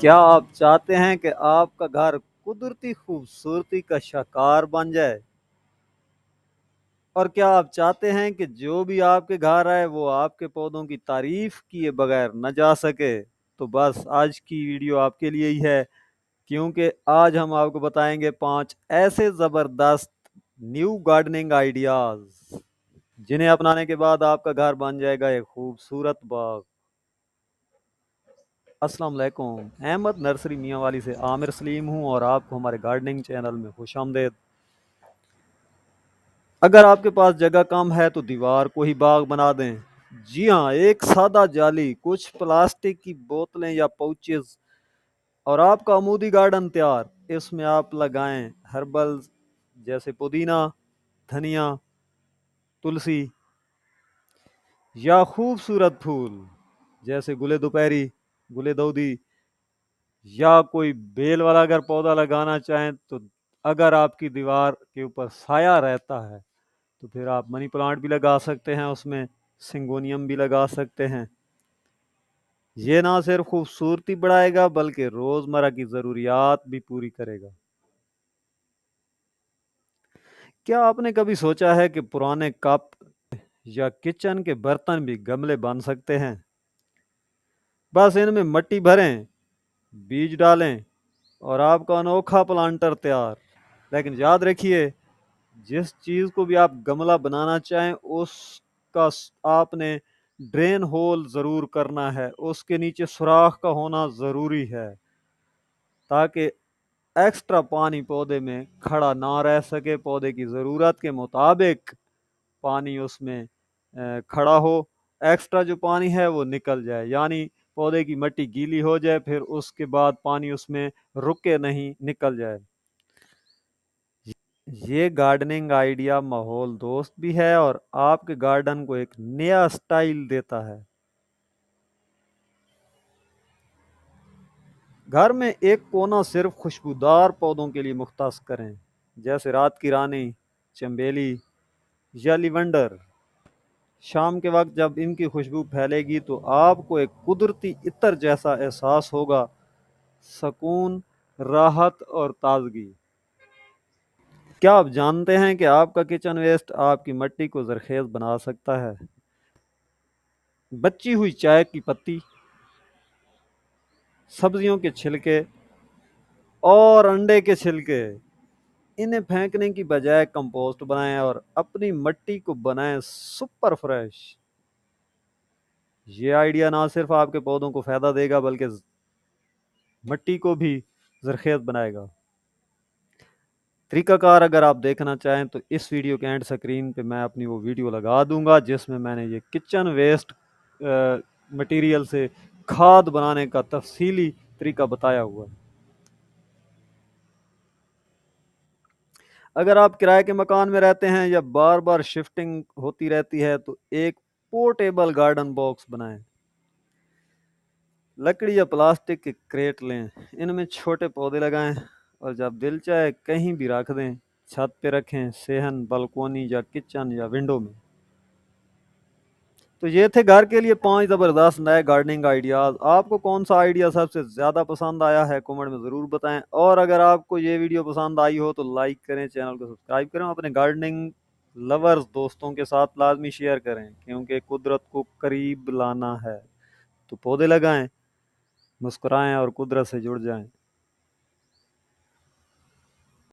کیا آپ چاہتے ہیں کہ آپ کا گھر قدرتی خوبصورتی کا شاہکار بن جائے؟ اور کیا آپ چاہتے ہیں کہ جو بھی آپ کے گھر آئے وہ آپ کے پودوں کی تعریف کیے بغیر نہ جا سکے؟ تو بس آج کی ویڈیو آپ کے لیے ہی ہے، کیونکہ آج ہم آپ کو بتائیں گے 5 ایسے زبردست نیو گارڈننگ آئیڈیاز جنہیں اپنانے کے بعد آپ کا گھر بن جائے گا ایک خوبصورت باغ۔ السلام علیکم، احمد نرسری میاں والی سے عامر سلیم ہوں اور آپ کو ہمارے گارڈننگ چینل میں خوش آمدید۔ اگر آپ کے پاس جگہ کم ہے تو دیوار کو ہی باغ بنا دیں۔ جی ہاں، ایک سادہ جالی، کچھ پلاسٹک کی بوتلیں یا پاؤچز اور آپ کا عمودی گارڈن تیار۔ اس میں آپ لگائیں ہربلز جیسے پودینہ، دھنیا، تلسی یا خوبصورت پھول جیسے گل دوپہری، گل دودی یا کوئی بیل والا اگر پودا لگانا چاہیں تو اگر آپ کی دیوار کے اوپر سایہ رہتا ہے تو پھر آپ منی پلانٹ بھی لگا سکتے ہیں، اس میں سنگونیم بھی لگا سکتے ہیں۔ یہ نہ صرف خوبصورتی بڑھائے گا بلکہ روزمرہ کی ضروریات بھی پوری کرے گا۔ کیا آپ نے کبھی سوچا ہے کہ پرانے کپ یا کچن کے برتن بھی گملے بن سکتے ہیں؟ بس ان میں مٹی بھریں، بیج ڈالیں اور آپ کا انوکھا پلانٹر تیار۔ لیکن یاد رکھیے، جس چیز کو بھی آپ گملہ بنانا چاہیں اس کا آپ نے ڈرین ہول ضرور کرنا ہے، اس کے نیچے سوراخ کا ہونا ضروری ہے تاکہ ایکسٹرا پانی پودے میں کھڑا نہ رہ سکے، پودے کی ضرورت کے مطابق پانی اس میں کھڑا ہو، ایکسٹرا جو پانی ہے وہ نکل جائے، یعنی پودے کی مٹی گیلی ہو جائے پھر اس کے بعد پانی اس میں رکے نہیں، نکل جائے۔ یہ گارڈننگ آئیڈیا ماحول دوست بھی ہے اور آپ کے گارڈن کو ایک نیا سٹائل دیتا ہے۔ گھر میں ایک کونا صرف خوشبودار پودوں کے لیے مختص کریں، جیسے رات کی رانی، چنبیلی یا لیونڈر۔ شام کے وقت جب ان کی خوشبو پھیلے گی تو آپ کو ایک قدرتی عطر جیسا احساس ہوگا، سکون، راحت اور تازگی۔ کیا آپ جانتے ہیں کہ آپ کا کچن ویسٹ آپ کی مٹی کو زرخیز بنا سکتا ہے؟ بچی ہوئی چائے کی پتی، سبزیوں کے چھلکے اور انڈے کے چھلکے، انہیں پھینکنے کی بجائے کمپوسٹ بنائیں اور اپنی مٹی کو بنائیں سپر فریش۔ یہ آئیڈیا نہ صرف آپ کے پودوں کو فائدہ دے گا بلکہ مٹی کو بھی زرخیز بنائے گا۔ طریقہ کار اگر آپ دیکھنا چاہیں تو اس ویڈیو کے اینڈ سکرین پہ میں اپنی وہ ویڈیو لگا دوں گا جس میں نے یہ کچن ویسٹ مٹیریل سے کھاد بنانے کا تفصیلی طریقہ بتایا ہوا ہے۔ اگر آپ کرائے کے مکان میں رہتے ہیں یا بار بار شفٹنگ ہوتی رہتی ہے تو ایک پورٹیبل گارڈن باکس بنائیں۔ لکڑی یا پلاسٹک کے کریٹ لیں، ان میں چھوٹے پودے لگائیں اور جب دل چاہے کہیں بھی رکھ دیں، چھت پہ رکھیں، صحن، بالکونی یا کچن یا ونڈو میں۔ تو یہ تھے گھر کے لیے 5 زبردست نئے گارڈننگ آئیڈیاز۔ آپ کو کون سا آئیڈیا سب سے زیادہ پسند آیا ہے کمنٹ میں ضرور بتائیں، اور اگر آپ کو یہ ویڈیو پسند آئی ہو تو لائک کریں، چینل کو سبسکرائب کریں، اپنے گارڈننگ لورز دوستوں کے ساتھ لازمی شیئر کریں، کیونکہ قدرت کو قریب لانا ہے۔ تو پودے لگائیں، مسکرائیں اور قدرت سے جڑ جائیں۔